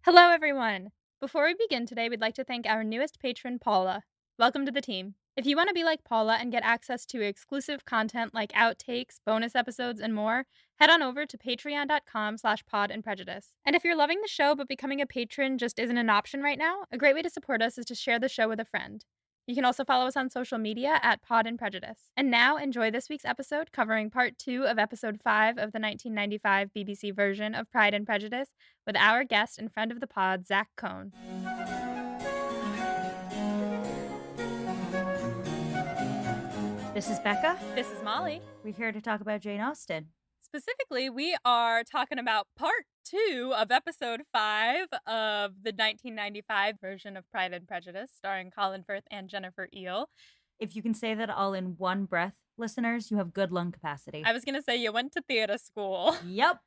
Hello, everyone. Before we begin today, we'd like to thank our newest patron, Paula. Welcome to the team. If you want to be like Paula and get access to exclusive content like outtakes, bonus episodes, and more, head on over to patreon.com/podandprejudice. And if you're loving the show but becoming a patron just isn't an option right now, a great way to support us is to share the show with a friend. You can also follow us on social media at Pod and Prejudice. And now, enjoy this week's episode covering part 2 of episode 5 of the 1995 BBC version of Pride and Prejudice with our guest and friend of the pod, Zach Cohn. This is Becca. This is Molly. We're here to talk about Jane Austen. Specifically, we are talking about part 2 of episode 5 of the 1995 version of Pride and Prejudice, starring Colin Firth and Jennifer Eel. If you can say that all in one breath, listeners, you have good lung capacity. I was going to say you went to theater school. Yep.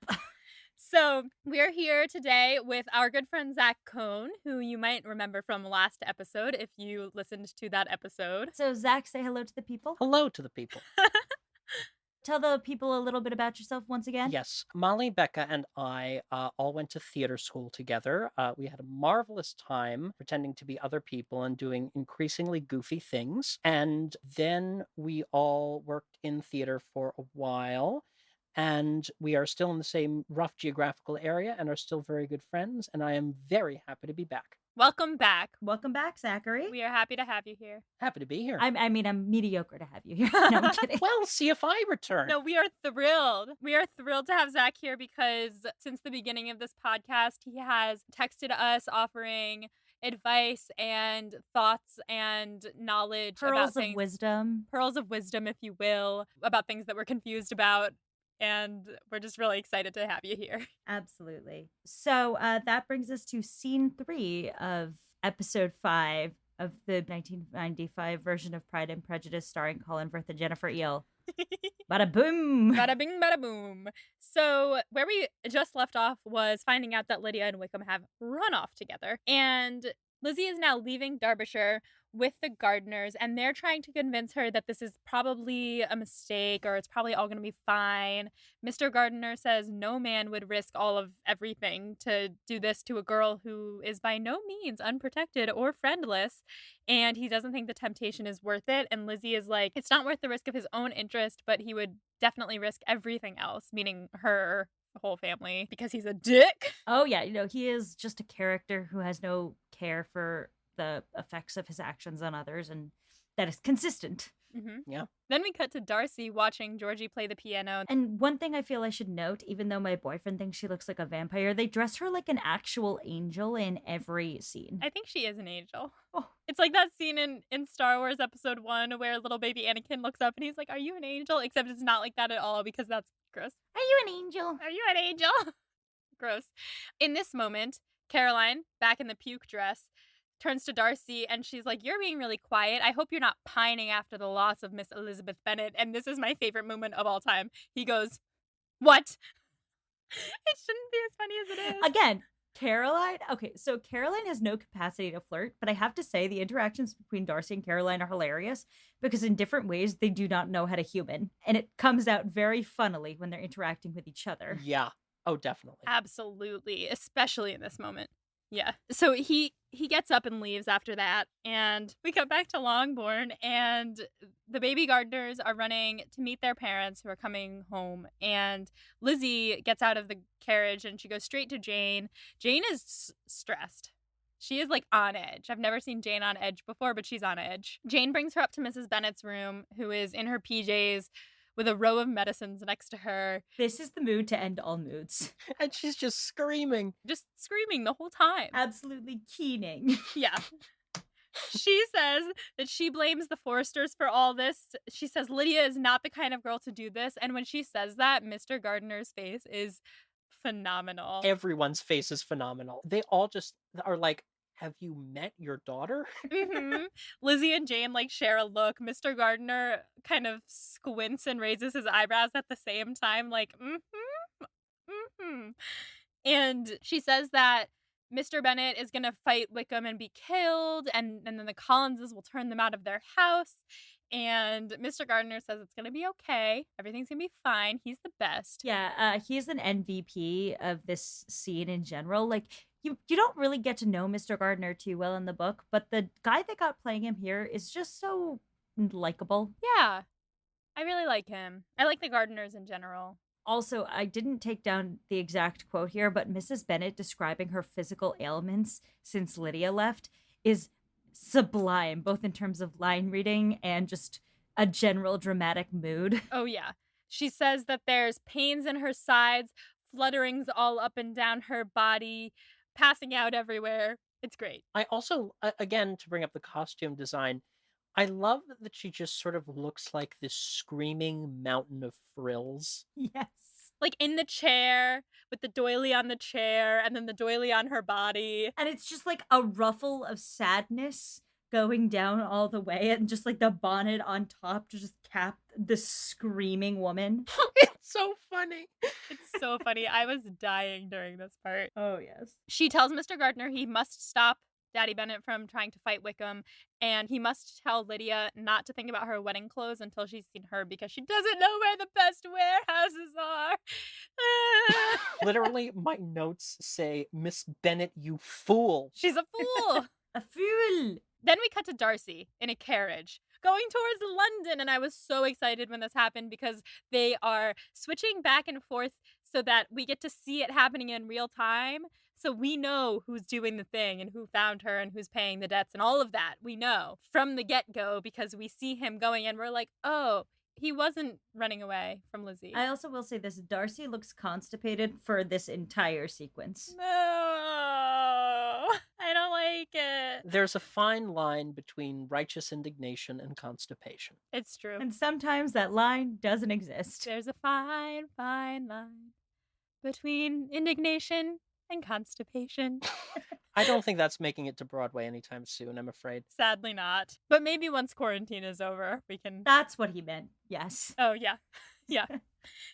So we're here today with our good friend Zach Cohn, who you might remember from last episode if you listened to that episode. So, Zach, say hello to the people. Hello to the people. Tell the people a little bit about yourself once again. Yes, Molly, Becca, and I all went to theater school together. We had a marvelous time pretending to be other people and doing increasingly goofy things. And then we all worked in theater for a while. And we are still in the same rough geographical area and are still very good friends. And I am very happy to be back. Welcome back. Welcome back, Zachary. We are happy to have you here. Happy to be here. I mean, I'm mediocre to have you here. No, I'm kidding. Well, see if I return. No, we are thrilled. We are thrilled to have Zach here because since the beginning of this podcast, he has texted us offering advice and thoughts and knowledge about Pearls of things, wisdom. pearls of wisdom, if you will, about things that we're confused about. And we're just really excited to have you here. Absolutely. So that brings us to scene 3 of episode 5 of the 1995 version of Pride and Prejudice starring Colin Firth and Jennifer Eel. Bada boom. Bada bing, bada boom. So where we just left off was finding out that Lydia and Wickham have run off together. And Lizzie is now leaving Derbyshire with the Gardiners, and they're trying to convince her that this is probably a mistake or it's probably all going to be fine. Mr. Gardiner says no man would risk all of everything to do this to a girl who is by no means unprotected or friendless, and he doesn't think the temptation is worth it. And Lizzie is like, it's not worth the risk of his own interest, but he would definitely risk everything else, meaning her whole family, because he's a dick. Oh, yeah. He is just a character who has no care for the effects of his actions on others, and that is consistent. Mm-hmm. Yeah. Then we cut to Darcy watching Georgie play the piano. And one thing I feel I should note, even though my boyfriend thinks she looks like a vampire, they dress her like an actual angel in every scene. I think she is an angel. Oh. It's like that scene in Star Wars Episode 1 where little baby Anakin looks up and he's like, "Are you an angel?" Except it's not like that at all because that's gross. Are you an angel? Are you an angel? Gross. In this moment, Caroline, back in the puke dress, turns to Darcy and she's like, "You're being really quiet. I hope you're not pining after the loss of Miss Elizabeth Bennet." And this is my favorite moment of all time. He goes, "What?" It shouldn't be as funny as it is. Again, Caroline. Okay, so Caroline has no capacity to flirt, but I have to say the interactions between Darcy and Caroline are hilarious because in different ways they do not know how to human. And it comes out very funnily when they're interacting with each other. Yeah. Oh, definitely. Absolutely, especially in this moment. Yeah. So he gets up and leaves after that, and we come back to Longbourn, and the baby Gardiners are running to meet their parents who are coming home, and Lizzie gets out of the carriage and she goes straight to Jane. Jane is stressed. She is like on edge. I've never seen Jane on edge before, but she's on edge. Jane brings her up to Mrs. Bennet's room, who is in her PJs with a row of medicines next to her. This is the mood to end all moods. And she's just screaming. Just screaming the whole time. Absolutely keening. Yeah. She says that she blames the Forsters for all this. She says Lydia is not the kind of girl to do this. And when she says that, Mr. Gardiner's face is phenomenal. Everyone's face is phenomenal. They all just are like, "Have you met your daughter?" Mm-hmm. Lizzie and Jane like share a look. Mr. Gardiner kind of squints and raises his eyebrows at the same time, like, And she says that Mr. Bennet is going to fight Wickham and be killed, and then the Collinses will turn them out of their house. And Mr. Gardiner says it's going to be okay. Everything's going to be fine. He's the best. Yeah, he's an MVP of this scene in general. Like, you don't really get to know Mr. Gardner too well in the book, but the guy that got playing him here is just so likable. Yeah, I really like him. I like the Gardeners in general. Also, I didn't take down the exact quote here, but Mrs. Bennet describing her physical ailments since Lydia left is sublime, both in terms of line reading and just a general dramatic mood. Oh, yeah. She says that there's pains in her sides, flutterings all up and down her body, passing out everywhere. It's great. I also, again, to bring up the costume design, I love that she just sort of looks like this screaming mountain of frills. Yes. Like in the chair, with the doily on the chair, and then the doily on her body. And it's just like a ruffle of sadness going down all the way, and just like the bonnet on top to just cap the screaming woman. It's so funny. It's so funny. I was dying during this part. Oh, yes. She tells Mr. Gardner he must stop Daddy Bennet from trying to fight Wickham, and he must tell Lydia not to think about her wedding clothes until she's seen her because she doesn't know where the best warehouses are. Literally, my notes say, Miss Bennet, you fool. She's a fool. A fool. Then we cut to Darcy in a carriage going towards London, and I was so excited when this happened because they are switching back and forth so that we get to see it happening in real time. So we know who's doing the thing and who found her and who's paying the debts and all of that. We know from the get-go because we see him going and we're like, oh, he wasn't running away from Lizzie. I also will say this, Darcy looks constipated for this entire sequence. No, I don't like it. There's a fine line between righteous indignation and constipation. It's true. And sometimes that line doesn't exist. There's a fine, fine line between indignation and constipation. I don't think that's making it to Broadway anytime soon, I'm afraid. Sadly not. But maybe once quarantine is over, we can... That's what he meant, yes. Oh, yeah. Yeah.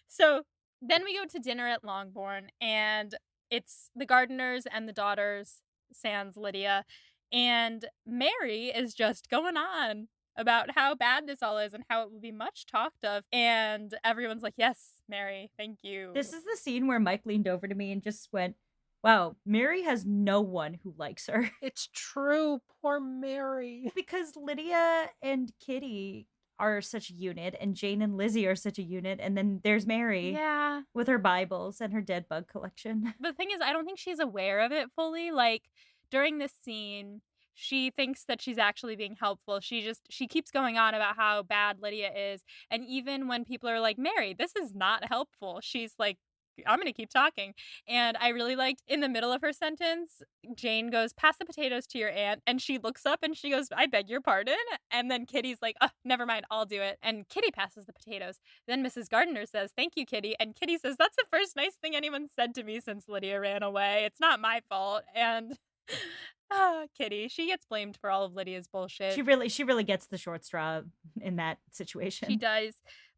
So then we go to dinner at Longbourn, and it's the Gardeners and the daughters, sans Lydia, and Mary is just going on about how bad this all is and how it will be much talked of. And everyone's like, yes, Mary, thank you. This is the scene where Mike leaned over to me and just went, wow, Mary has no one who likes her. It's true, poor Mary. Because Lydia and Kitty are such a unit, and Jane and Lizzie are such a unit, and then there's Mary Yeah. with her Bibles and her dead bug collection. The thing is, I don't think she's aware of it fully. Like, during this scene, she thinks that she's actually being helpful. She keeps going on about how bad Lydia is. And even when people are like, Mary, this is not helpful, she's like, I'm going to keep talking. And I really liked in the middle of her sentence, Jane goes, pass the potatoes to your aunt. And she looks up and she goes, I beg your pardon. And then Kitty's like, oh, never mind, I'll do it. And Kitty passes the potatoes. Then Mrs. Gardner says, thank you, Kitty. And Kitty says, that's the first nice thing anyone said to me since Lydia ran away. It's not my fault. And Kitty, she gets blamed for all of Lydia's bullshit. She really gets the short straw in that situation. She does.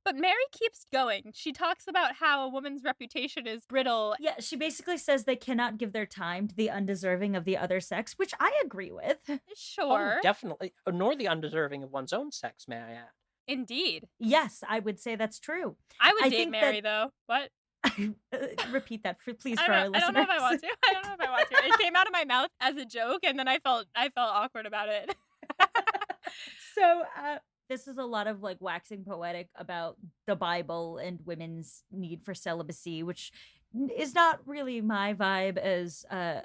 But Mary keeps going. She talks about how a woman's reputation is brittle. Yeah, she basically says they cannot give their time to the undeserving of the other sex, which I agree with. Sure. Oh, definitely. Nor the undeserving of one's own sex, may I add. Indeed. Yes, I would say that's true. I would I date think Mary, though. What? Repeat that, please, I for our don't listeners. know if I want to. I don't know if I want to. It came out of my mouth as a joke, and then I felt awkward about it. So, this is a lot of like waxing poetic about the Bible and women's need for celibacy, which is not really my vibe as a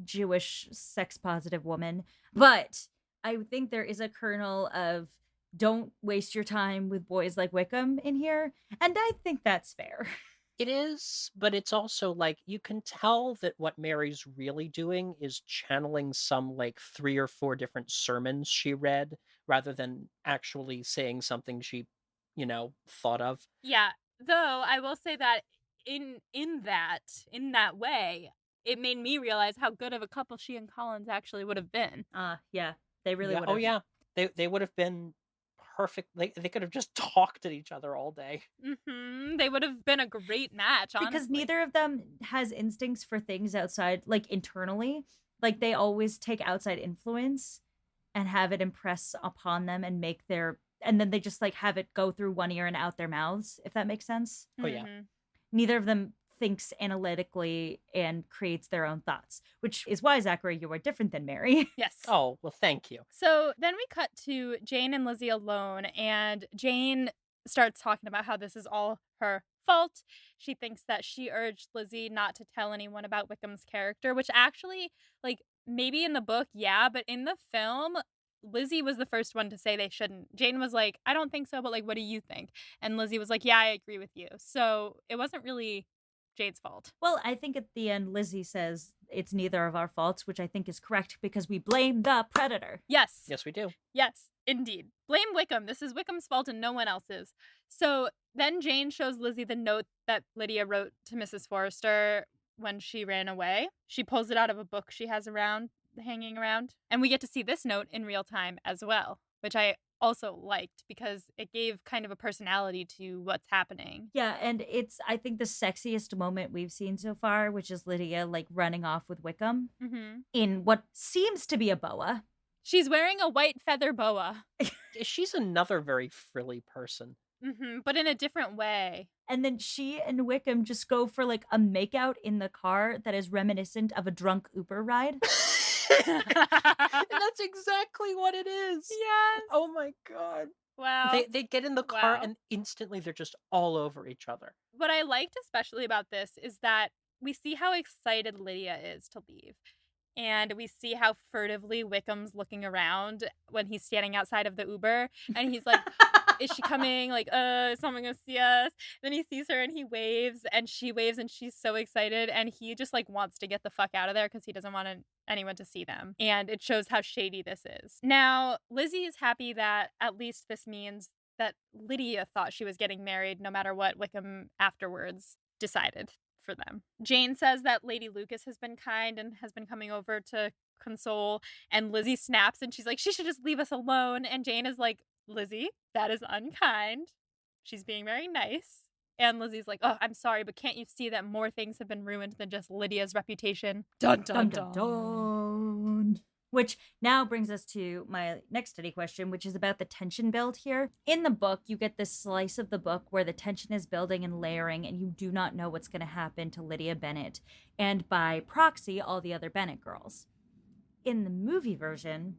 Jewish sex positive woman. But I think there is a kernel of don't waste your time with boys like Wickham in here. And I think that's fair. It is, but it's also like you can tell that what Mary's really doing is channeling some like 3 or 4 different sermons she read rather than actually saying something she, thought of. Yeah. Though I will say that in that way, it made me realize how good of a couple she and Collins actually would have been. Yeah, they really Yeah, would oh have. yeah. They would have been perfect. They could have just talked at each other all day. They would have been a great match, honestly. Because neither of them has instincts for things outside, like internally. Like they always take outside influence and have it impress upon them and and then they just like have it go through one ear and out their mouths, if that makes sense. Oh yeah. Neither of them thinks analytically and creates their own thoughts, which is why, Zachary, you are different than Mary. Yes. Oh, well, thank you. So then we cut to Jane and Lizzie alone, and Jane starts talking about how this is all her fault. She thinks that she urged Lizzie not to tell anyone about Wickham's character, which actually, like, maybe in the book, yeah, but in the film, Lizzie was the first one to say they shouldn't. Jane was like, I don't think so, but like, what do you think? And Lizzie was like, yeah, I agree with you. So it wasn't really Jane's fault. Well, I think at the end, Lizzie says it's neither of our faults, which I think is correct because we blame the predator. Yes. Yes, we do. Yes, indeed. Blame Wickham. This is Wickham's fault and no one else's. So then Jane shows Lizzie the note that Lydia wrote to Mrs. Forrester when she ran away. She pulls it out of a book she has hanging around. And we get to see this note in real time as well, which I also liked because it gave kind of a personality to what's happening. Yeah, and it's, I think, the sexiest moment we've seen so far, which is Lydia, like, running off with Wickham in what seems to be a boa. She's wearing a white feather boa. She's another very frilly person. But in a different way. And then she and Wickham just go for, like, a makeout in the car that is reminiscent of a drunk Uber ride. And that's exactly what it is. Yes. Oh my God. Wow. They get in the car and instantly they're just all over each other. What I liked especially about this is that we see how excited Lydia is to leave. And we see how furtively Wickham's looking around when he's standing outside of the Uber. And he's like, is she coming? Like, is someone gonna see us? Then he sees her and he waves and she waves and she's so excited. And he just like wants to get the fuck out of there because he doesn't want anyone to see them. And it shows how shady this is. Now, Lizzie is happy that at least this means that Lydia thought she was getting married no matter what Wickham afterwards decided for them. Jane says that Lady Lucas has been kind and has been coming over to console, and Lizzie snaps and she's like, she should just leave us alone. And Jane is like, Lizzie, that is unkind. She's being very nice. And Lizzie's like, oh, I'm sorry, but can't you see that more things have been ruined than just Lydia's reputation? Dun, dun, dun, dun. Which now brings us to my next study question, which is about the tension build here. In the book, you get this slice of the book where the tension is building and layering, and you do not know what's going to happen to Lydia Bennet, and by proxy, all the other Bennet girls. In the movie version,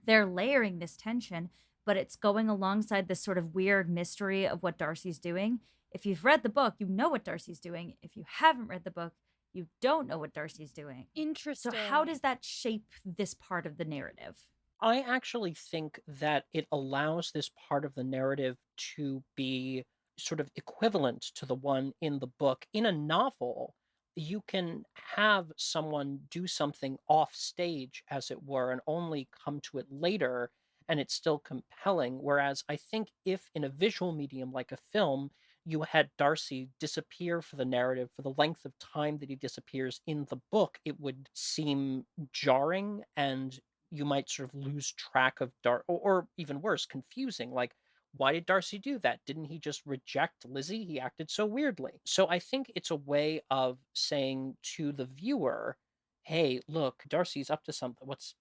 they're layering this tension, but it's going alongside this sort of weird mystery of what Darcy's doing. If you've read the book, you know what Darcy's doing. If you haven't read the book, you don't know what Darcy's doing. Interesting. So how does that shape this part of the narrative? I actually think that it allows this part of the narrative to be sort of equivalent to the one in the book. In a novel, you can have someone do something off stage, as it were, and only come to it later, and it's still compelling. Whereas I think if in a visual medium like a film, you had Darcy disappear for the narrative for the length of time that he disappears in the book, it would seem jarring and you might sort of lose track of or even worse, confusing. Like, why did Darcy do that? Didn't he just reject Lizzie? He acted so weirdly. So I think it's a way of saying to the viewer, hey, look, Darcy's up to something. What's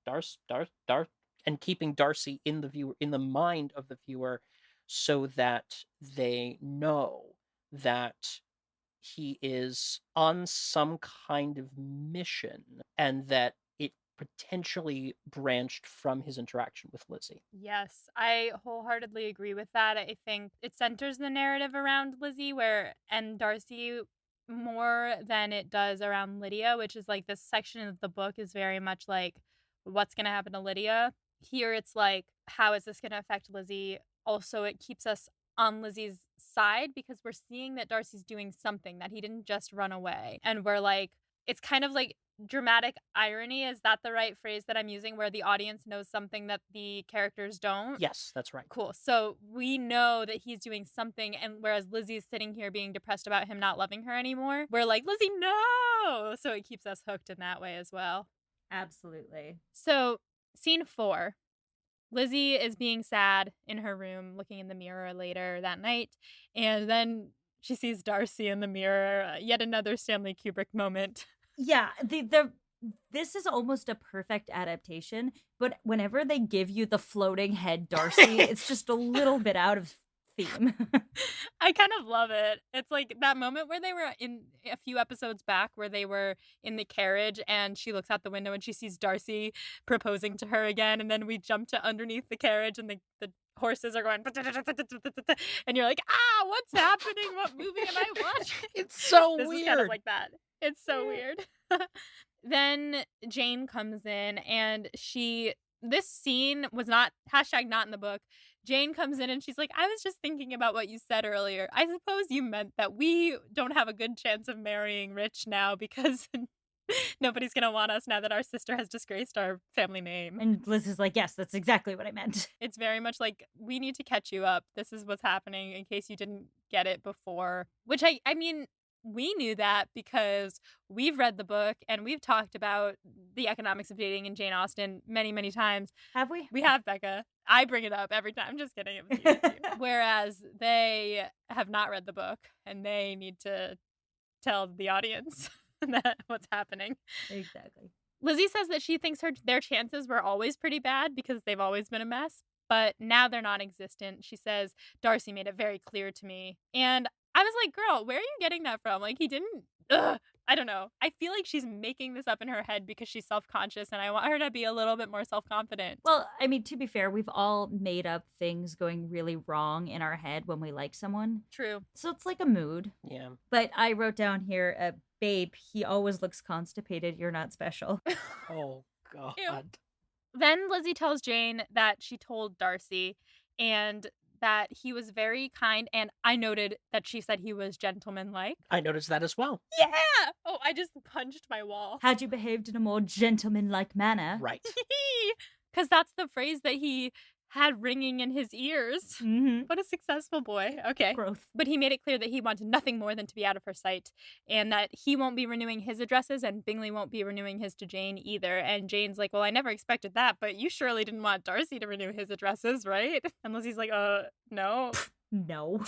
Darcy? And keeping Darcy in the mind of the viewer so that they know that he is on some kind of mission and that it potentially branched from his interaction with Lizzie. Yes, I wholeheartedly agree with that. I think it centers the narrative around Lizzie and Darcy more than it does around Lydia, which is like this section of the book is very much like what's going to happen to Lydia. Here it's like, how is this going to affect Lizzie? Also, it keeps us on Lizzie's side because we're seeing that Darcy's doing something, that he didn't just run away. And we're like, it's kind of like dramatic irony. Is that the right phrase that I'm using, where the audience knows something that the characters don't? Yes, that's right. Cool. So we know that he's doing something, and whereas Lizzie's sitting here being depressed about him not loving her anymore, we're like, Lizzie, no! So it keeps us hooked in that way as well. Absolutely. So, scene 4. Lizzie is being sad in her room, looking in the mirror later that night, and then she sees Darcy in the mirror. Yet another Stanley Kubrick moment. Yeah, this is almost a perfect adaptation, but whenever they give you the floating head Darcy, it's just a little bit out of theme. I kind of love it. It's like that moment where they were in a few episodes back where they were in the carriage and she looks out the window and she sees Darcy proposing to her again. And then we jump to underneath the carriage and the horses are going, and you're like, ah, what's happening? What movie am I watching? It's so This weird. is kind of like that. It's so weird. Then Jane comes in and this scene was not #not in the book. Jane comes in and she's like, I was just thinking about what you said earlier. I suppose you meant that we don't have a good chance of marrying rich now because nobody's going to want us now that our sister has disgraced our family name. And Liz is like, yes, that's exactly what I meant. It's very much like, we need to catch you up. This is what's happening in case you didn't get it before. Which I mean, we knew that because we've read the book and we've talked about the economics of dating in Jane Austen many, many times. Have we? We have, Becca. I bring it up every time. I'm just kidding. It was you, it was you. Whereas they have not read the book and they need to tell the audience that what's happening. Exactly. Lizzie says that she thinks their chances were always pretty bad because they've always been a mess, but now they're non-existent. She says, Darcy made it very clear to me. And I was like, girl, where are you getting that from? Like, he didn't, I don't know. I feel like she's making this up in her head because she's self-conscious and I want her to be a little bit more self-confident. Well, I mean, to be fair, we've all made up things going really wrong in our head when we like someone. True. So it's like a mood. Yeah. But I wrote down here, babe, he always looks constipated. You're not special. Oh, God. Ew. Then Lizzie tells Jane that she told Darcy and that he was very kind, and I noted that she said he was gentlemanlike. I noticed that as well. Yeah! Oh, I just punched my wall. Had you behaved in a more gentlemanlike manner? Right. Because that's the phrase that he had ringing in his ears. Mm-hmm. What a successful boy. Okay. Growth. But he made it clear that he wanted nothing more than to be out of her sight and that he won't be renewing his addresses and Bingley won't be renewing his to Jane either. And Jane's like, well, I never expected that, but you surely didn't want Darcy to renew his addresses, right? And Lizzie's like, no. No.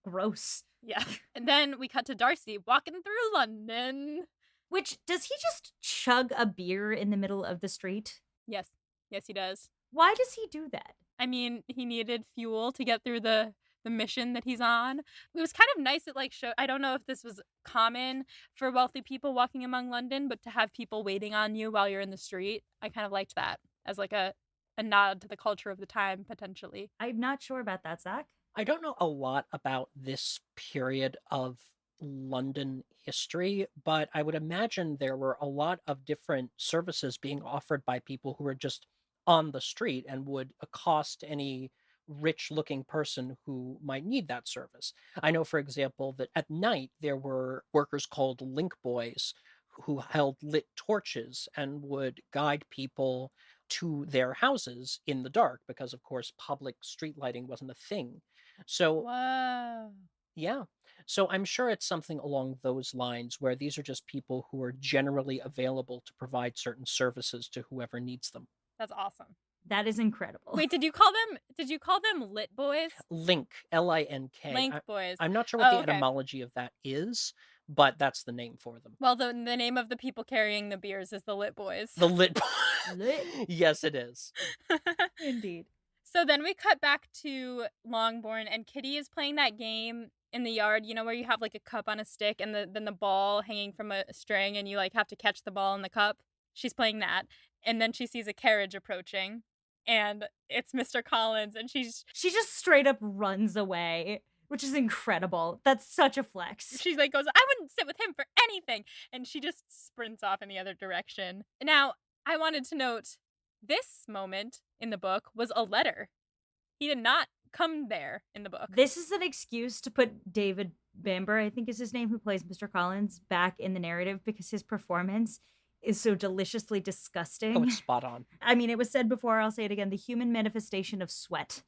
Gross. Yeah. And then we cut to Darcy walking through London. Which, does he just chug a beer in the middle of the street? Yes. Yes, he does. Why does he do that? I mean, he needed fuel to get through the mission that he's on. It was kind of nice. It like showed, I don't know if this was common for wealthy people walking among London, but to have people waiting on you while you're in the street, I kind of liked that as like a nod to the culture of the time, potentially. I'm not sure about that, Zach. I don't know a lot about this period of London history, but I would imagine there were a lot of different services being offered by people who were just on the street and would accost any rich looking person who might need that service. I know, for example, that at night there were workers called link boys who held lit torches and would guide people to their houses in the dark because, of course, public street lighting wasn't a thing. So, Wow. yeah. So I'm sure it's something along those lines where these are just people who are generally available to provide certain services to whoever needs them. That's awesome. That is incredible. Wait, did you call them lit boys? Link, Link. Link boys. I'm not sure what the okay. etymology of that is, but that's the name for them. Well, the name of the people carrying the beers is the lit boys. The lit. Lit. Yes, it is. Indeed. So then we cut back to Longbourn, and Kitty is playing that game in the yard, you know, where you have like a cup on a stick and then the ball hanging from a string and you like have to catch the ball in the cup. She's playing that. And then she sees a carriage approaching and it's Mr. Collins and she just straight up runs away, which is incredible. That's such a flex. She like goes, I wouldn't sit with him for anything. And she just sprints off in the other direction. Now, I wanted to note this moment in the book was a letter. He did not come there in the book. This is an excuse to put David Bamber, I think is his name, who plays Mr. Collins, back in the narrative because his performance is so deliciously disgusting. Oh, it's spot on. I mean, it was said before, I'll say it again, the human manifestation of sweat.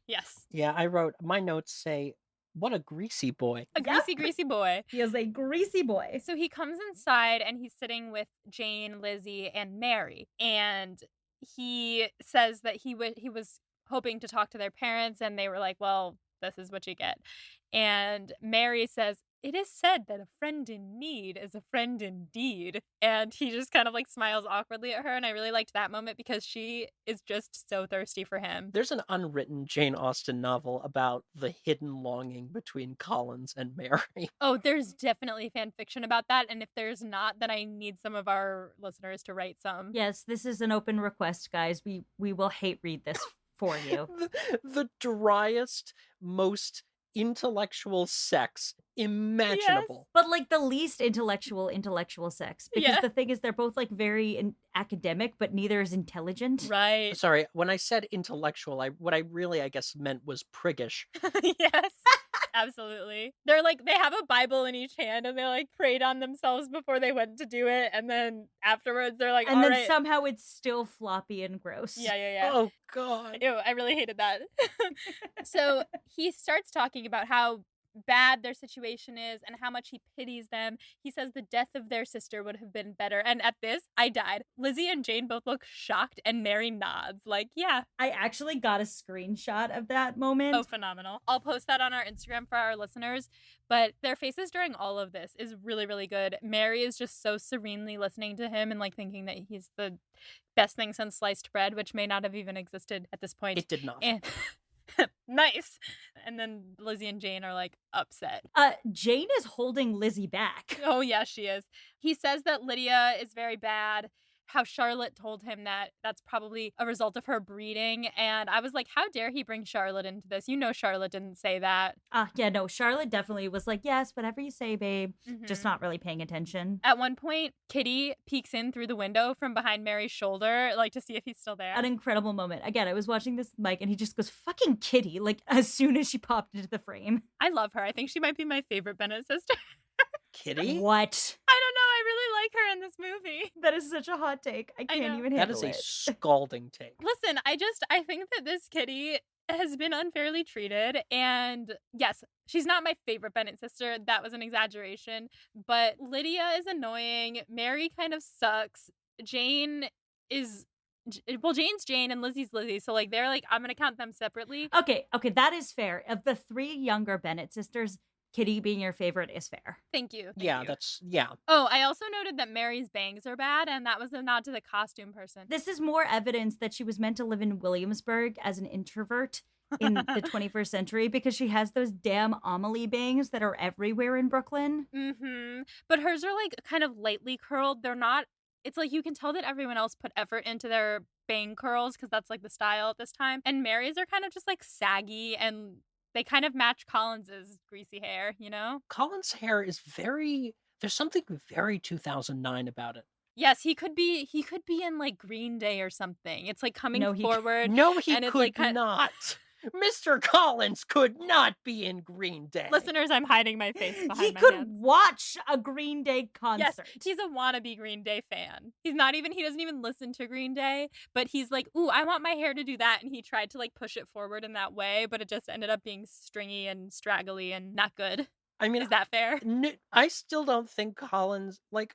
Yes. Yeah, I wrote, my notes say, what a greasy boy. A greasy boy. He is a greasy boy. So he comes inside and he's sitting with Jane, Lizzie, and Mary. And he says that he was hoping to talk to their parents and they were like, well, this is what you get. And Mary says, it is said that a friend in need is a friend indeed. And he just kind of like smiles awkwardly at her. And I really liked that moment because she is just so thirsty for him. There's an unwritten Jane Austen novel about the hidden longing between Collins and Mary. Oh, there's definitely fan fiction about that. And if there's not, then I need some of our listeners to write some. Yes, this is an open request, guys. We will hate read this for you. The driest, most intellectual sex imaginable. But like the least intellectual sex. Because Yeah. the thing is, they're both like very academic, but neither is intelligent. Right. Sorry, when I said intellectual, what I really, I guess, meant was priggish. Yes. Absolutely. They're like, they have a Bible in each hand and they like prayed on themselves before they went to do it. And then afterwards they're like, And all then right. somehow it's still floppy and gross. Yeah. Oh, God. Ew, I really hated that. So he starts talking about how bad their situation is and how much he pities them. He says the death of their sister would have been better. And at this, I died. Lizzie and Jane both look shocked and Mary nods. Like, yeah. I actually got a screenshot of that moment. Oh, phenomenal. I'll post that on our Instagram for our listeners. But their faces during all of this is really, really good. Mary is just so serenely listening to him and like thinking that he's the best thing since sliced bread, which may not have even existed at this point. It did not. And nice. And then Lizzie and Jane are like upset. Jane is holding Lizzie back. Oh, yeah, she is. He says that Lydia is very bad. How Charlotte told him that that's probably a result of her breeding. And I was like, how dare he bring Charlotte into this? You know, Charlotte didn't say that. Yeah, no, Charlotte definitely was like, yes, whatever you say, babe. Mhm. Just not really paying attention. At one point, Kitty peeks in through the window from behind Mary's shoulder, like to see if he's still there. An incredible moment. Again, I was watching this Mike and he just goes, fucking Kitty, like as soon as she popped into the frame. I love her. I think she might be my favorite Bennett sister. Kitty? What? I don't know. I really like her in this movie. That is such a hot take. I can't know. even That handle is a it. scalding take. Listen, I think that this Kitty has been unfairly treated. And yes, she's not my favorite Bennett sister. That was an exaggeration. But Lydia is annoying. Mary kind of sucks. Jane is... Well, Jane's Jane and Lizzie's Lizzie. So, like, they're like, I'm going to count them separately. Okay, that is fair. Of the three younger Bennett sisters, Kitty being your favorite is fair. Thank you. Yeah, yeah. Oh, I also noted that Mary's bangs are bad, and that was a nod to the costume person. This is more evidence that she was meant to live in Williamsburg as an introvert in the 21st century because she has those damn Amelie bangs that are everywhere in Brooklyn. Mm-hmm. But hers are like kind of lightly curled. They're not, it's like you can tell that everyone else put effort into their bang curls because that's like the style at this time. And Mary's are kind of just like saggy and they kind of match Collins's greasy hair, you know? Collins' hair is there's something very 2009 about it. Yes, he could be in like Green Day or something. It's like coming forward. No, he and it's could like not. Mr. Collins could not be in Green Day. Listeners, I'm hiding my face behind He my could hands. watch a Green Day concert. Yes, he's a wannabe Green Day fan. He doesn't even listen to Green Day, but he's like, ooh, I want my hair to do that. And he tried to like push it forward in that way, but it just ended up being stringy and straggly and not good. I mean, is that fair? I still don't think Collins, like,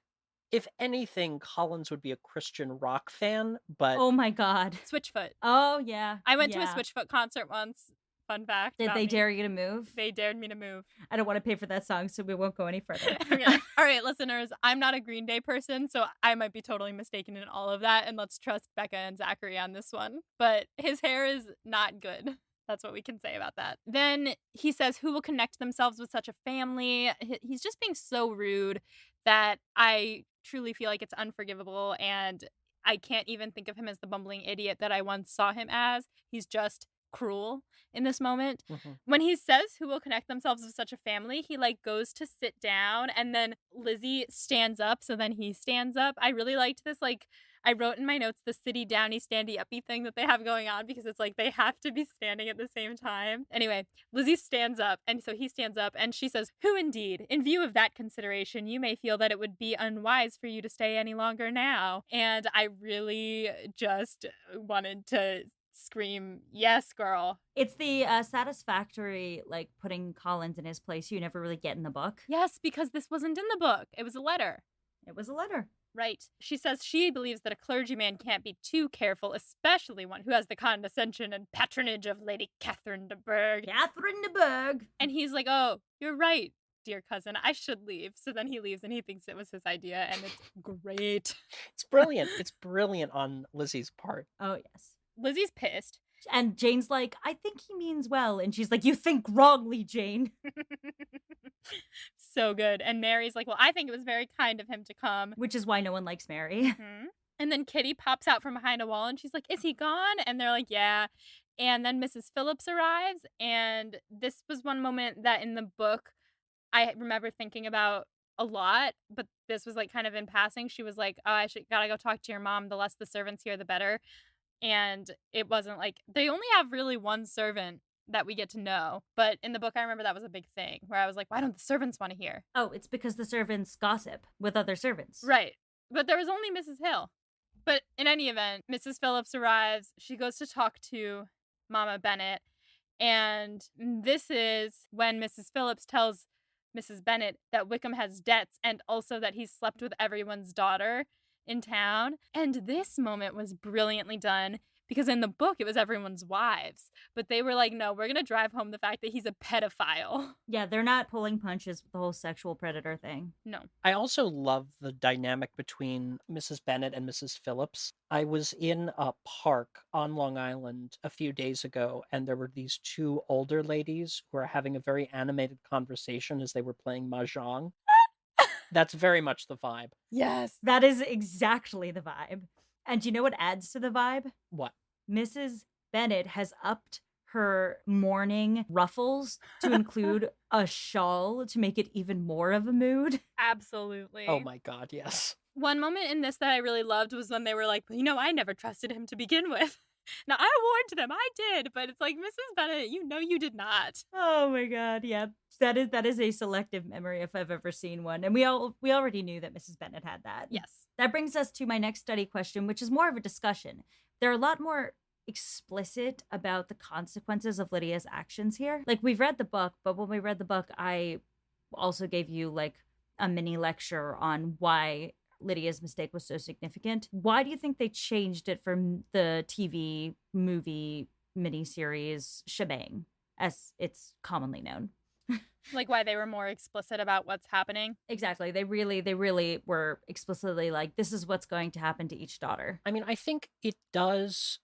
if anything, Collins would be a Christian rock fan, but... Oh my God. Switchfoot. Oh, yeah. I went to a Switchfoot concert once. Fun fact. Did they dare you to move? They dared me to move. I don't want to pay for that song, so we won't go any further. Okay. All right, listeners, I'm not a Green Day person, so I might be totally mistaken in all of that, and let's trust Becca and Zachary on this one. But his hair is not good. That's what we can say about that. Then he says, who will connect themselves with such a family? He's just being so rude that I truly feel like it's unforgivable, and I can't even think of him as the bumbling idiot that I once saw him as. He's just cruel in this moment. Mm-hmm. When he says who will connect themselves with such a family, he like goes to sit down and then Lizzie stands up, so then he stands up. I really liked this, like, I wrote in my notes the city downy standy uppy thing that they have going on because it's like they have to be standing at the same time. Anyway, Lizzie stands up, and so he stands up, and she says, who indeed? In view of that consideration, you may feel that it would be unwise for you to stay any longer now. And I really just wanted to scream, yes, girl. It's the satisfactory, like, putting Collins in his place you never really get in the book. Yes, because this wasn't in the book. It was a letter. It was a letter. Right. She says she believes that a clergyman can't be too careful, especially one who has the condescension and patronage of Lady Catherine de Bourgh. Catherine de Bourgh. And he's like, oh, you're right, dear cousin, I should leave. So then he leaves and he thinks it was his idea, and it's great. It's brilliant. It's brilliant on Lizzie's part. Oh, yes. Lizzie's pissed. And Jane's like, I think he means well. And she's like, you think wrongly, Jane. So good. And Mary's like, well, I think it was very kind of him to come. Which is why no one likes Mary. And then Kitty pops out from behind a wall and she's like, is he gone? And they're like, yeah. And then Mrs. Phillips arrives. And this was one moment that in the book I remember thinking about a lot, but this was like kind of in passing. She was like, oh, gotta go talk to your mom. The less the servants here, the better. And it wasn't like they only have really one servant that we get to know. But in the book, I remember that was a big thing where I was like, why don't the servants want to hear? Oh, it's because the servants gossip with other servants. Right. But there was only Mrs. Hill. But in any event, Mrs. Phillips arrives. She goes to talk to Mama Bennett. And this is when Mrs. Phillips tells Mrs. Bennett that Wickham has debts and also that he's slept with everyone's daughter in town. And this moment was brilliantly done because in the book it was everyone's wives. But they were like, no, we're going to drive home the fact that he's a pedophile. Yeah, they're not pulling punches with the whole sexual predator thing. No. I also love the dynamic between Mrs. Bennett and Mrs. Phillips. I was in a park on Long Island a few days ago, and there were these two older ladies who were having a very animated conversation as they were playing Mahjong. That's very much the vibe. Yes. That is exactly the vibe. And you know what adds to the vibe? What? Mrs. Bennett has upped her mourning ruffles to include a shawl to make it even more of a mood. Absolutely. Oh my God, yes. One moment in this that I really loved was when they were like, you know, I never trusted him to begin with. Now, I warned them, I did, but it's like, Mrs. Bennett, you know you did not. Oh my God, yeah. That is a selective memory if I've ever seen one. And we already knew that Mrs. Bennett had that. Yes. That brings us to my next study question, which is more of a discussion. They're a lot more explicit about the consequences of Lydia's actions here. Like, we've read the book, but when we read the book, I also gave you like a mini lecture on why Lydia's mistake was so significant. Why do you think they changed it from the TV movie miniseries shebang, as it's commonly known? Like why they were more explicit about what's happening. Exactly. They really were explicitly like, this is what's going to happen to each daughter. I mean, I think it does,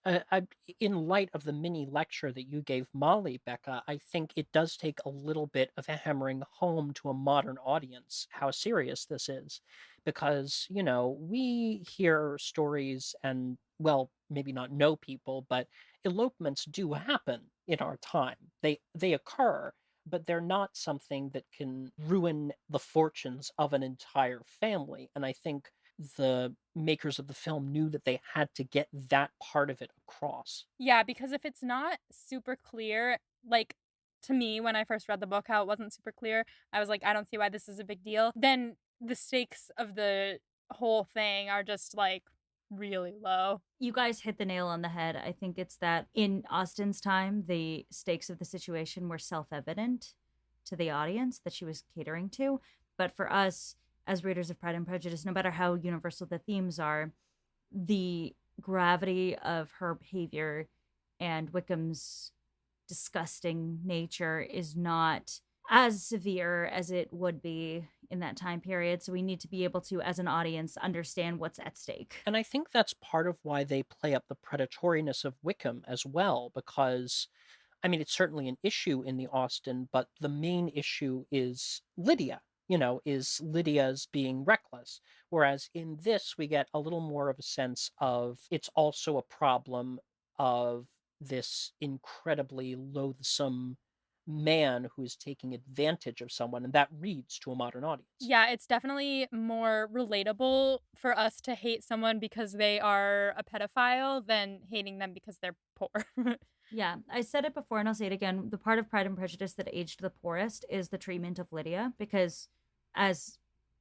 in light of the mini lecture that you gave Molly, Becca, I think it does take a little bit of a hammering home to a modern audience how serious this is. Because, you know, we hear stories and, well, maybe not know people, but elopements do happen in our time. They occur, but they're not something that can ruin the fortunes of an entire family. And I think the makers of the film knew that they had to get that part of it across. Yeah, because if it's not super clear, like to me, when I first read the book, how it wasn't super clear, I was like, I don't see why this is a big deal. Then the stakes of the whole thing are just like really low. You guys hit the nail on the head. I think it's that in Austen's time, the stakes of the situation were self-evident to the audience that she was catering to. But for us, as readers of Pride and Prejudice, no matter how universal the themes are, the gravity of her behavior and Wickham's disgusting nature is not as severe as it would be in that time period. So we need to be able to, as an audience, understand what's at stake. And I think that's part of why they play up the predatoriness of Wickham as well, because, I mean, it's certainly an issue in the Austen, but the main issue is Lydia, is Lydia's being reckless. Whereas in this, we get a little more of a sense of it's also a problem of this incredibly loathsome man who is taking advantage of someone, and that reads to a modern audience. Yeah, it's definitely more relatable for us to hate someone because they are a pedophile than hating them because they're poor. Yeah, I said it before and I'll say it again. The part of Pride and Prejudice that aged the poorest is the treatment of Lydia, because as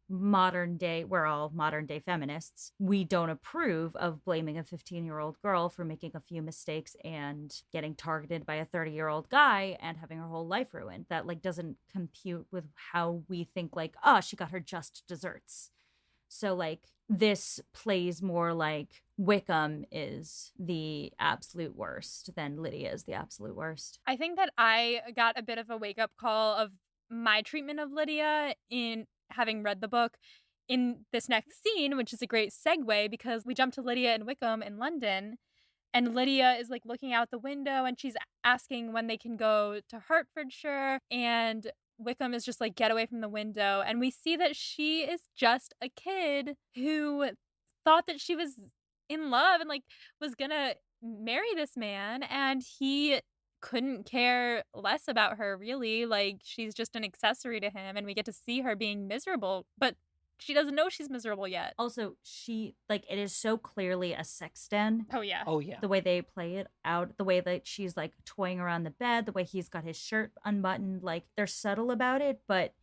we're all modern day feminists, we don't approve of blaming a 15-year-old girl for making a few mistakes and getting targeted by a 30-year-old guy and having her whole life ruined. That like doesn't compute with how we think like, oh, she got her just desserts. So like this plays more like Wickham is the absolute worst than Lydia is the absolute worst. I think that I got a bit of a wake-up call of my treatment of Lydia in having read the book in this next scene, which is a great segue because we jump to Lydia and Wickham in London. And Lydia is like looking out the window and she's asking when they can go to Hertfordshire. And Wickham is just like, get away from the window. And we see that she is just a kid who thought that she was in love and like was gonna marry this man. And he couldn't care less about her, really. Like, she's just an accessory to him. And we get to see her being miserable, but she doesn't know she's miserable yet. Also, it is so clearly a sex den. Oh, yeah. Oh, yeah. The way they play it out, the way that she's like toying around the bed, the way he's got his shirt unbuttoned, like they're subtle about it, but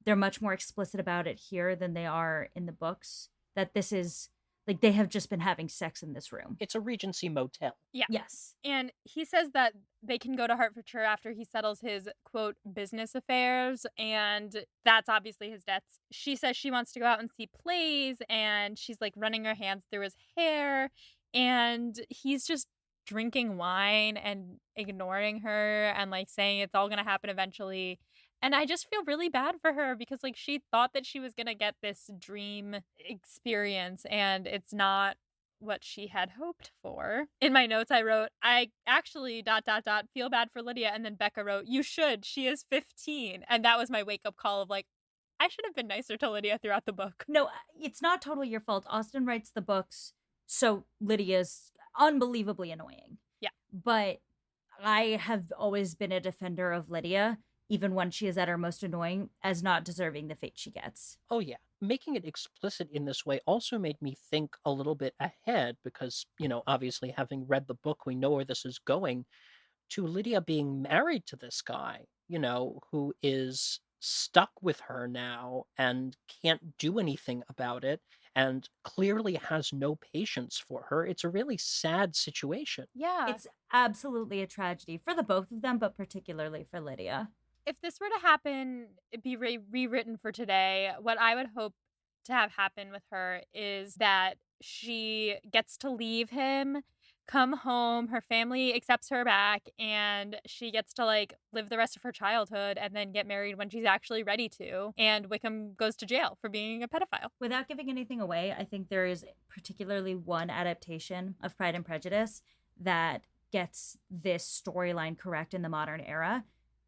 they're much more explicit about it here than they are in the books. That this is like they have just been having sex in this room. It's a Regency motel. Yeah. Yes. And he says that they can go to Hertfordshire after he settles his, quote, business affairs, and that's obviously his debts. She says she wants to go out and see plays, and she's, like, running her hands through his hair, and he's just drinking wine and ignoring her and, like, saying it's all gonna happen eventually. And I just feel really bad for her because, like, she thought that she was gonna get this dream experience, and it's not what she had hoped for. In my notes, I wrote, I actually ... feel bad for Lydia. And then Becca wrote, you should. She is 15. And that was my wake up call of like, I should have been nicer to Lydia throughout the book. No, it's not totally your fault. Austen writes the books, so Lydia's unbelievably annoying. Yeah. But I have always been a defender of Lydia, even when she is at her most annoying, as not deserving the fate she gets. Oh, yeah. Making it explicit in this way also made me think a little bit ahead because, obviously having read the book, we know where this is going, to Lydia being married to this guy, who is stuck with her now and can't do anything about it and clearly has no patience for her. It's a really sad situation. Yeah. It's absolutely a tragedy for the both of them, but particularly for Lydia. If this were to happen, it'd be rewritten for today. What I would hope to have happen with her is that she gets to leave him, come home, her family accepts her back, and she gets to like live the rest of her childhood and then get married when she's actually ready to. And Wickham goes to jail for being a pedophile. Without giving anything away, I think there is particularly one adaptation of Pride and Prejudice that gets this storyline correct in the modern era.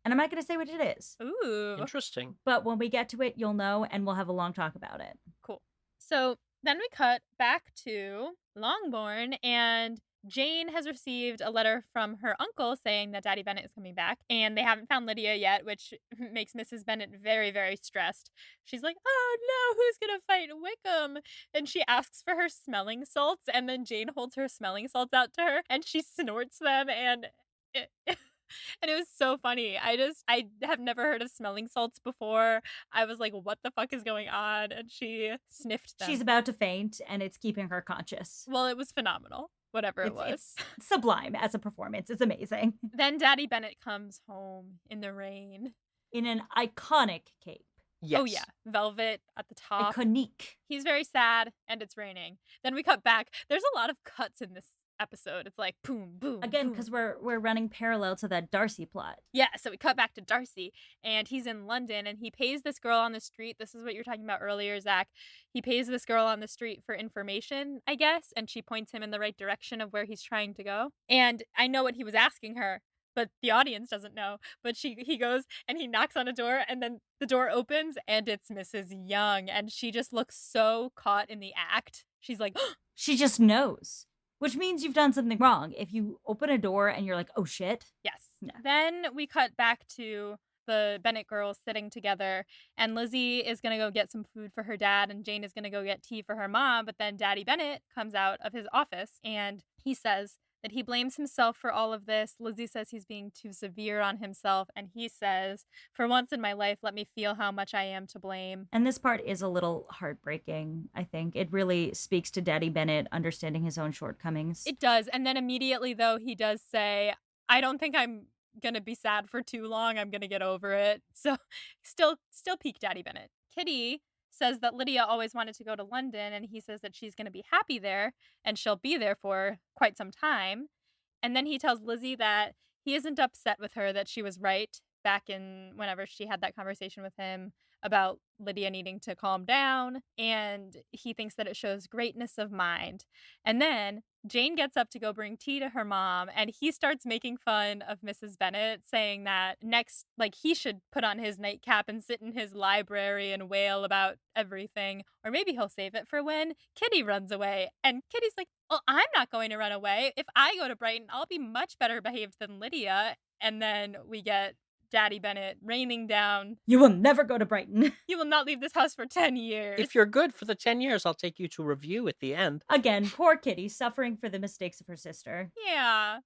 And I'm not going to say what it is. Ooh. Interesting. But when we get to it, you'll know, and we'll have a long talk about it. Cool. So then we cut back to Longbourn, and Jane has received a letter from her uncle saying that Daddy Bennet is coming back, and they haven't found Lydia yet, which makes Mrs. Bennet very, very stressed. She's like, oh no, who's gonna fight Wickham? And she asks for her smelling salts, and then Jane holds her smelling salts out to her, and she snorts them, and and it was so funny. I have never heard of smelling salts before. I was like, what the fuck is going on? And she sniffed them. She's about to faint, and it's keeping her conscious. Well, it was phenomenal. Whatever it was. It's sublime as a performance. It's amazing. Then Daddy Bennet comes home in the rain. In an iconic cape. Yes. Oh, yeah. Velvet at the top. Iconique. He's very sad, and it's raining. Then we cut back. There's a lot of cuts in this episode. It's like boom, boom. Again, because we're running parallel to that Darcy plot. Yeah, so we cut back to Darcy, and he's in London, and he pays this girl on the street. This is what you were talking about earlier, Zach. He pays this girl on the street for information, I guess, and she points him in the right direction of where he's trying to go. And I know what he was asking her, but the audience doesn't know. But he goes and he knocks on a door, and then the door opens, and it's Mrs. Young, and she just looks so caught in the act. She's like, she just knows. Which means you've done something wrong. If you open a door and you're like, oh shit. yes. Yeah. Then we cut back to the Bennet girls sitting together, and Lizzie is going to go get some food for her dad, and Jane is going to go get tea for her mom. But then Daddy Bennet comes out of his office, and he says that he blames himself for all of this. Lizzie says he's being too severe on himself, and he says, for once in my life, let me feel how much I am to blame. And this part is a little heartbreaking, I think. It really speaks to Daddy Bennet understanding his own shortcomings. It does. And then immediately, though, he does say, I don't think I'm going to be sad for too long. I'm going to get over it. So still peak Daddy Bennet. Kitty says that Lydia always wanted to go to London, and he says that she's going to be happy there, and she'll be there for quite some time. And then he tells Lizzie that he isn't upset with her, that she was right, back in whenever she had that conversation with him about Lydia needing to calm down, and he thinks that it shows greatness of mind. And then Jane gets up to go bring tea to her mom, and he starts making fun of Mrs. Bennet, saying that next, like, he should put on his nightcap and sit in his library and wail about everything. Or maybe he'll save it for when Kitty runs away. And Kitty's like, well, I'm not going to run away. If I go to Brighton, I'll be much better behaved than Lydia. And then we get Daddy Bennet raining down, You will never go to Brighton. you will not leave this house for 10 years. If you're good for the 10 years, I'll take you to review at the end. Again, poor Kitty, suffering for the mistakes of her sister. Yeah.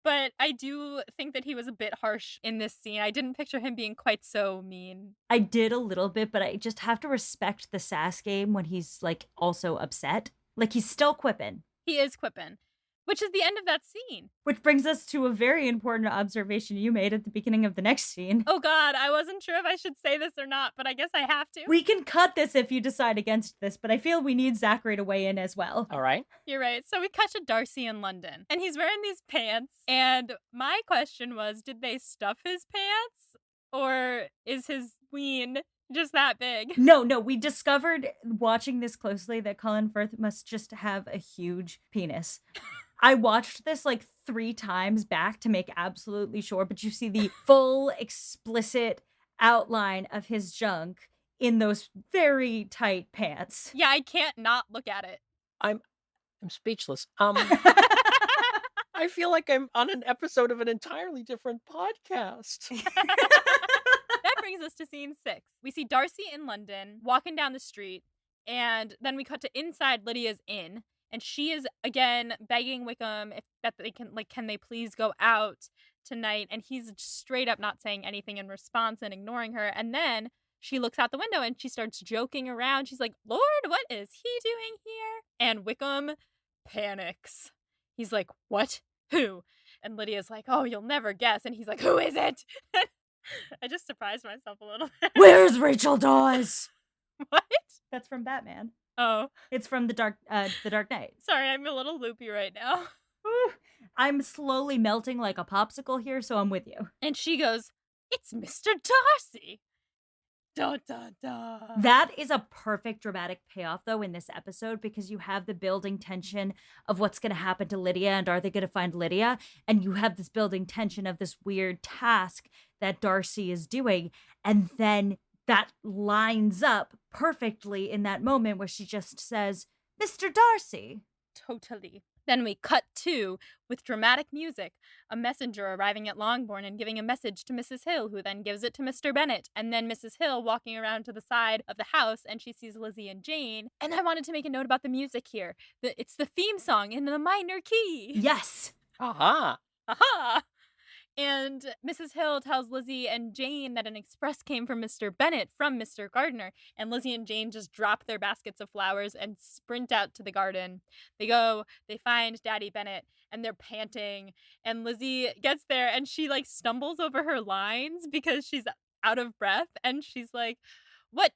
But I do think that he was a bit harsh in this scene. I didn't picture him being quite so mean. I did a little bit, but I just have to respect the sass game when he's, like, also upset. Like, he's still quipping. He is quipping, which is the end of that scene. Which brings us to a very important observation you made at the beginning of the next scene. Oh God, I wasn't sure if I should say this or not, but I guess I have to. We can cut this if you decide against this, but I feel we need Zachary to weigh in as well. All right. You're right. So we cut to Darcy in London, and he's wearing these pants. And my question was, did they stuff his pants? Or is his ween just that big? No, we discovered watching this closely that Colin Firth must just have a huge penis. I watched this like 3 times back to make absolutely sure, but you see the full explicit outline of his junk in those very tight pants. Yeah, I can't not look at it. I'm speechless. I feel like I'm on an episode of an entirely different podcast. That brings us to scene 6. We see Darcy in London walking down the street, and then we cut to inside Lydia's inn, and she is again begging Wickham can they please go out tonight, and he's straight up not saying anything in response and ignoring her. And then she looks out the window and she starts joking around. She's like, Lord, what is he doing here? And Wickham panics. He's like, what? Who? And Lydia's like, oh, you'll never guess. And he's like, who is it? I just surprised myself a little bit. Where's Rachel Dawes? What? That's from Batman. Oh, It's from the Dark Knight. sorry, I'm a little loopy right now. Whew. I'm slowly melting like a popsicle here, so I'm with you. And she goes, it's Mr. Darcy. Da, da, da. That is a perfect dramatic payoff, though, in this episode, because you have the building tension of what's going to happen to Lydia and are they going to find Lydia? And you have this building tension of this weird task that Darcy is doing. And then that lines up perfectly in that moment where she just says, Mr. Darcy. Totally. Then we cut to, with dramatic music, a messenger arriving at Longbourn and giving a message to Mrs. Hill, who then gives it to Mr. Bennet. And then Mrs. Hill walking around to the side of the house, and she sees Lizzie and Jane. And I wanted to make a note about the music here. It's the theme song in the minor key. Yes. Aha. Aha! And Mrs. Hill tells Lizzie and Jane that an express came from Mr. Bennet from Mr. Gardiner, and Lizzie and Jane just drop their baskets of flowers and sprint out to the garden. They go, they find Daddy Bennet, and they're panting, and Lizzie gets there, and she, like, stumbles over her lines because she's out of breath, and she's like, what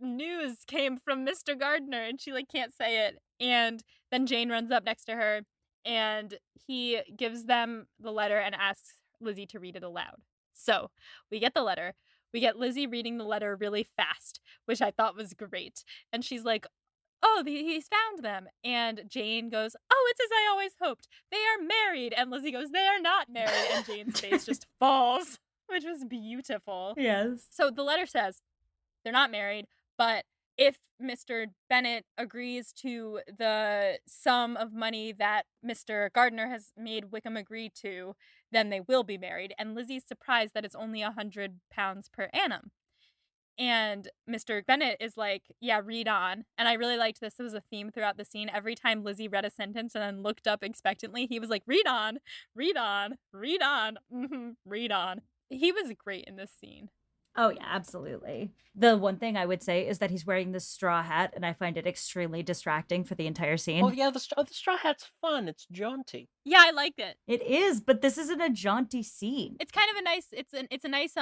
news came from Mr. Gardiner? And she, like, can't say it. And then Jane runs up next to her, and he gives them the letter and asks Lizzie to read it aloud. So we get the letter. We get Lizzie reading the letter really fast, which I thought was great. And she's like, oh, he's found them. And Jane goes, oh, it's as I always hoped. They are married. And Lizzie goes, they are not married. And Jane's face just falls, which was beautiful. Yes. So the letter says they're not married, but if Mr. Bennet agrees to the sum of money that Mr. Gardiner has made Wickham agree to, then they will be married. And Lizzie's surprised that it's only £100 per annum. And Mr. Bennet is like, yeah, read on. And I really liked this. It was a theme throughout the scene. Every time Lizzie read a sentence and then looked up expectantly, he was like, read on, read on, read on, read on. He was great in this scene. Oh, yeah, absolutely. The one thing I would say is that he's wearing this straw hat, and I find it extremely distracting for the entire scene. Oh, yeah, the straw hat's fun. It's jaunty. Yeah, I liked it. It is, but this isn't a jaunty scene. It's kind of a nice, it's a nice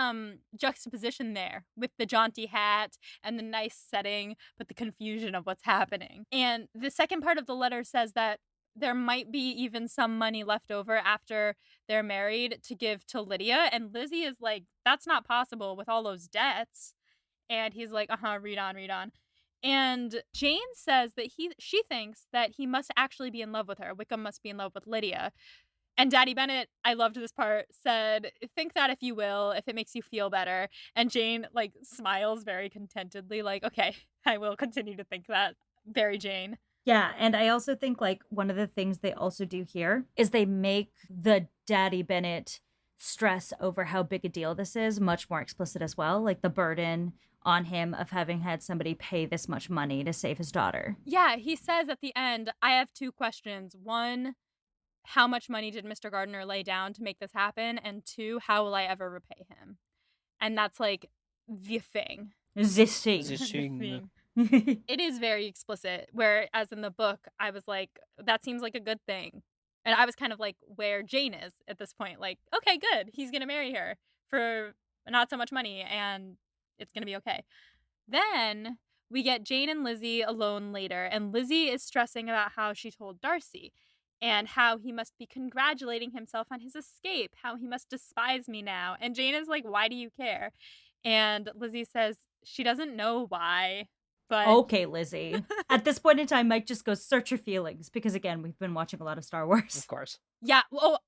juxtaposition there with the jaunty hat and the nice setting, but the confusion of what's happening. And the second part of the letter says that there might be even some money left over after they're married to give to Lydia. And Lizzie is like, that's not possible with all those debts. And he's like, read on, read on. And Jane says that she thinks that he must actually be in love with her. Wickham must be in love with Lydia. And Daddy Bennett, I loved this part, said, think that if you will, if it makes you feel better. And Jane, like, smiles very contentedly, like, okay, I will continue to think that. Very Jane. Yeah, and I also think, like, one of the things they also do here is they make the Daddy Bennett stress over how big a deal this is much more explicit as well. Like, the burden on him of having had somebody pay this much money to save his daughter. Yeah, he says at the end, I have two questions. One, how much money did Mr. Gardner lay down to make this happen? And two, how will I ever repay him? And that's like the thing. This thing. The thing. It is very explicit, whereas in the book, I was like, that seems like a good thing. And I was kind of like where Jane is at this point. Like, okay, good. He's going to marry her for not so much money and it's going to be okay. Then we get Jane and Lizzie alone later, and Lizzie is stressing about how she told Darcy and how he must be congratulating himself on his escape, how he must despise me now. And Jane is like, why do you care? And Lizzie says she doesn't know why. But okay, Lizzie. At this point in time, Mike just goes, search your feelings. Because again, we've been watching a lot of Star Wars. Of course. Yeah. Well,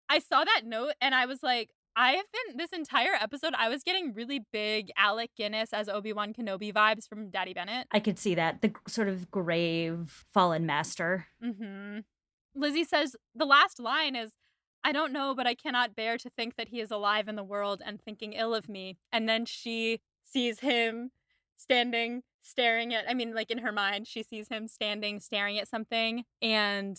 I saw that note and I was like, this entire episode, I was getting really big Alec Guinness as Obi-Wan Kenobi vibes from Daddy Bennett. I could see that. The sort of grave fallen master. Mm-hmm. Lizzie says the last line is, I don't know, but I cannot bear to think that he is alive in the world and thinking ill of me. And then she sees him standing, staring at, like in her mind, she sees him standing, staring at something. And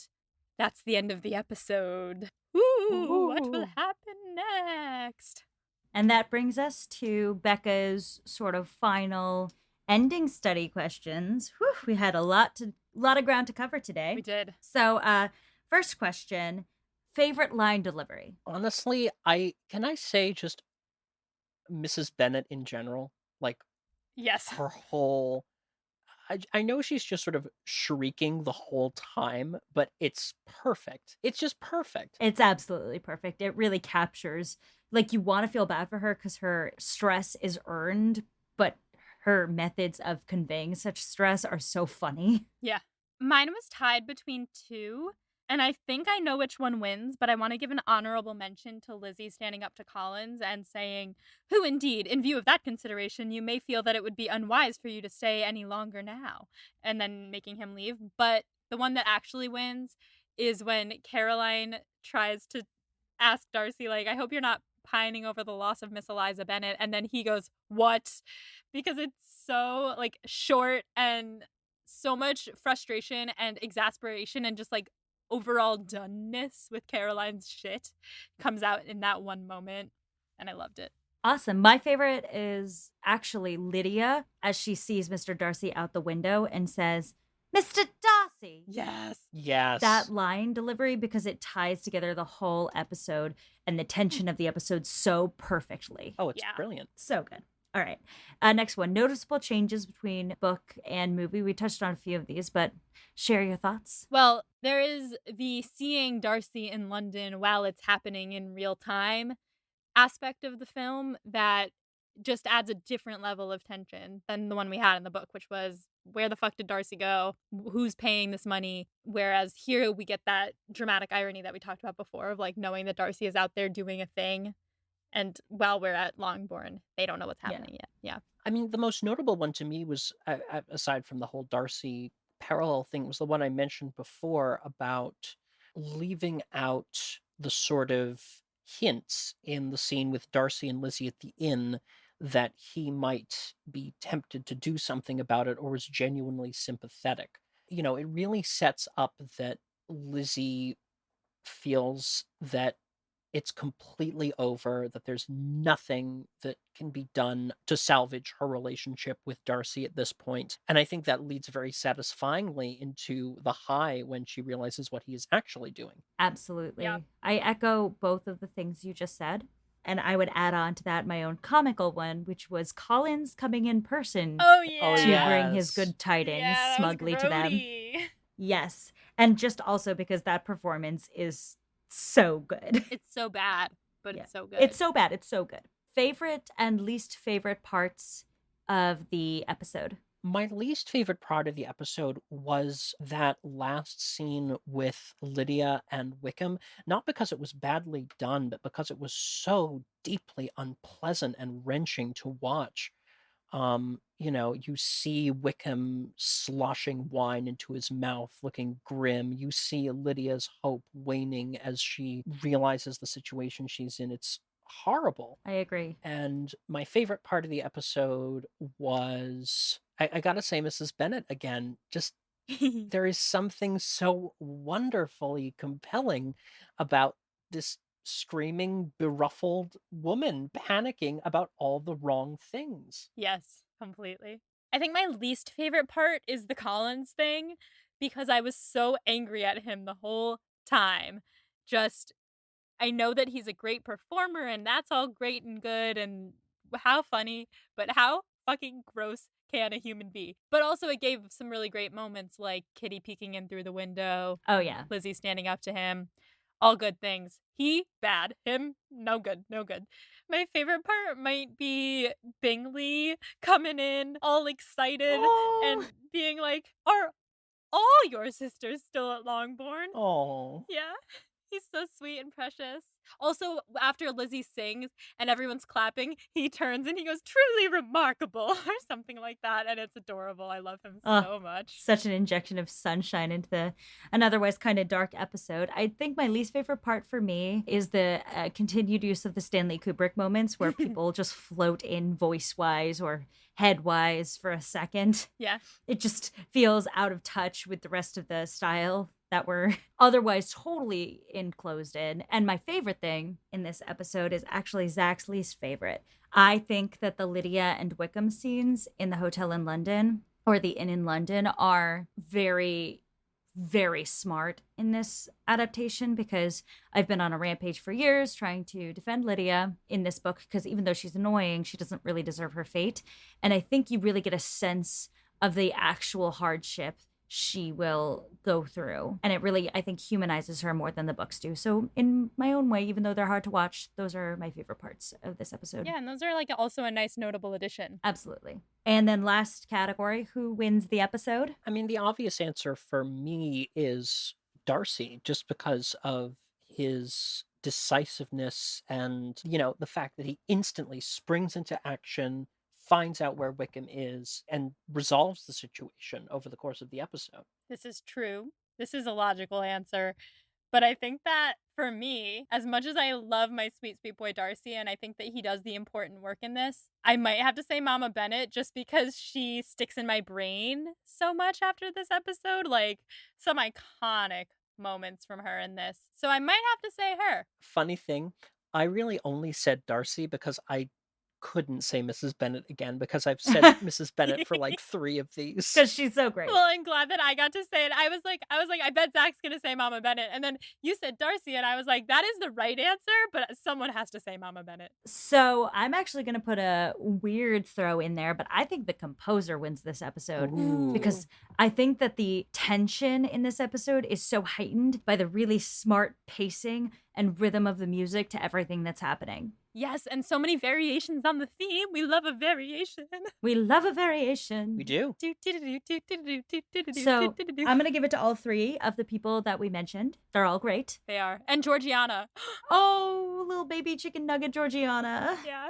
that's the end of the episode. Ooh, what will happen next? And that brings us to Becca's sort of final ending study questions. Whew, we had a lot of ground to cover today. We did. So, first question, favorite line delivery? Honestly, can I say just Mrs. Bennett in general? Like, yes, her whole... I know she's just sort of shrieking the whole time, but it's perfect. It's just perfect. It's absolutely perfect. It really captures, like, you want to feel bad for her because her stress is earned, but her methods of conveying such stress are so funny. Yeah. Mine was tied between two, and I think I know which one wins, but I want to give an honorable mention to Lizzie standing up to Collins and saying, who indeed, in view of that consideration, you may feel that it would be unwise for you to stay any longer now, and then making him leave. But the one that actually wins is when Caroline tries to ask Darcy, like, I hope you're not pining over the loss of Miss Eliza Bennett, and then he goes, what? Because it's so, like, short and so much frustration and exasperation and just, like, overall doneness with Caroline's shit comes out in that one moment, and I loved it. Awesome. My favorite is actually Lydia as she sees Mr. Darcy out the window and says, Mr. Darcy. Yes. That line delivery, because it ties together the whole episode and the tension of the episode so perfectly. Oh, it's brilliant. So good. All right. Next one. Noticeable changes between book and movie. We touched on a few of these, but share your thoughts. Well, there is the seeing Darcy in London while it's happening in real time aspect of the film that just adds a different level of tension than the one we had in the book, which was, where the fuck did Darcy go? Who's paying this money? Whereas here we get that dramatic irony that we talked about before of, like, knowing that Darcy is out there doing a thing. And while we're at Longbourn, they don't know what's happening yet. Yeah. I mean, the most notable one to me was, aside from the whole Darcy parallel thing, was the one I mentioned before about leaving out the sort of hints in the scene with Darcy and Lizzie at the inn that he might be tempted to do something about it or was genuinely sympathetic. You know, it really sets up that Lizzie feels that it's completely over, that there's nothing that can be done to salvage her relationship with Darcy at this point. And I think that leads very satisfyingly into the high when she realizes what he is actually doing. Absolutely. Yeah. I echo both of the things you just said. And I would add on to that my own comical one, which was Collins coming in person Oh, yeah. to bring his good tidings Yeah, smugly to them. grody. Yes. And just also because that performance is so good. It's so bad, but Yeah. it's so good. It's so bad. It's so good. Favorite and least favorite parts of the episode? My least favorite part of the episode was that last scene with Lydia and Wickham, not because it was badly done, but because it was so deeply unpleasant and wrenching to watch. You see Wickham sloshing wine into his mouth, looking grim. You see Lydia's hope waning as she realizes the situation she's in. It's horrible. I agree. And my favorite part of the episode was, I gotta say, Mrs. Bennet again. Just there is something so wonderfully compelling about this screaming, beruffled woman panicking about all the wrong things. Yes, completely. I think my least favorite part is the Collins thing because I was so angry at him the whole time. Just, I know that he's a great performer and that's all great and good and how funny, but how fucking gross can a human be? But also, it gave some really great moments like Kitty peeking in through the window, Oh, yeah. Lizzie standing up to him. All good things. He, bad. Him, no good, no good. My favorite part might be Bingley coming in all excited Oh. and being like, are all your sisters still at Longbourn? Oh. Yeah. He's so sweet and precious. Also, after Lizzie sings and everyone's clapping, he turns and he goes, truly remarkable, or something like that. And it's adorable. I love him so much. Such an injection of sunshine into an otherwise kind of dark episode. I think my least favorite part for me is the continued use of the Stanley Kubrick moments where people just float in voice-wise or head-wise for a second. Yeah. It just feels out of touch with the rest of the style that were otherwise totally enclosed in. And my favorite thing in this episode is actually Zach's least favorite. I think that the Lydia and Wickham scenes in the hotel in London or the inn in London are very, very smart in this adaptation because I've been on a rampage for years trying to defend Lydia in this book because even though she's annoying, she doesn't really deserve her fate. And I think you really get a sense of the actual hardship she will go through. And it really, I think, humanizes her more than the books do. So in my own way, even though they're hard to watch, those are my favorite parts of this episode. Yeah, and those are like also a nice notable addition. Absolutely. And then last category, who wins the episode? I mean, the obvious answer for me is Darcy, just because of his decisiveness and, the fact that he instantly springs into action, finds out where Wickham is, and resolves the situation over the course of the episode. This is true. This is a logical answer. But I think that for me, as much as I love my sweet, sweet boy Darcy, and I think that he does the important work in this, I might have to say Mama Bennett just because she sticks in my brain so much after this episode. Like, some iconic moments from her in this. So I might have to say her. Funny thing, I really only said Darcy because I couldn't say Mrs. Bennet again because I've said Mrs. Bennet for like 3 of these. Because she's so great. Well, I'm glad that I got to say it. I was like, I bet Zach's gonna say Mama Bennett, and then you said Darcy, and I was like, that is the right answer, but someone has to say Mama Bennett. So I'm actually going to put a weird throw in there, but I think the composer wins this episode. Ooh. Because I think that the tension in this episode is so heightened by the really smart pacing and rhythm of the music to everything that's happening. Yes, and so many variations on the theme. We love a variation. We love a variation. We do. So I'm going to give it to all 3 of the people that we mentioned. They're all great. They are. And Georgiana. Oh, little baby chicken nugget Georgiana. Yeah.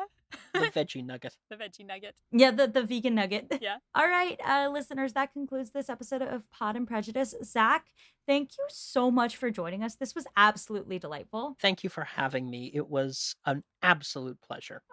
The veggie nugget. The veggie nugget. Yeah, the vegan nugget. Yeah. All right, listeners, that concludes this episode of Pod and Prejudice. Zach, thank you so much for joining us. This was absolutely delightful. Thank you for having me. It was an absolute pleasure.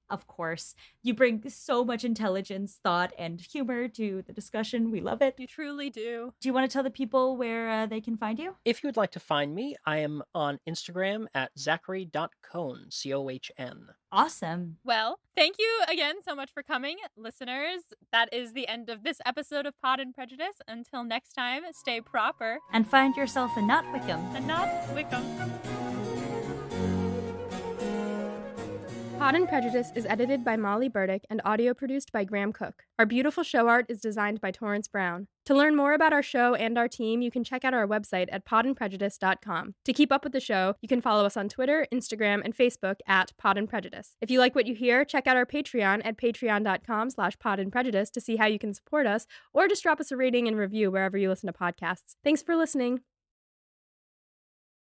Of course. You bring so much intelligence, thought, and humor to the discussion. We love it. You truly do. Do you want to tell the people where they can find you? If you would like to find me, I am on Instagram at zachary.cohn, C-O-H-N. Awesome. Well, thank you again so much for coming, listeners. That is the end of this episode of Pod and Prejudice. Until next time, stay proper. And find yourself a not Wickham. And not Wickham. Pride and Prejudice is edited by Molly Burdick and audio produced by Graham Cook. Our beautiful show art is designed by Torrance Brown. To learn more about our show and our team, you can check out our website at podandprejudice.com. To keep up with the show, you can follow us on Twitter, Instagram, and Facebook at Pod and Prejudice. If you like what you hear, check out our Patreon at patreon.com/podandprejudice to see how you can support us, or just drop us a rating and review wherever you listen to podcasts. Thanks for listening.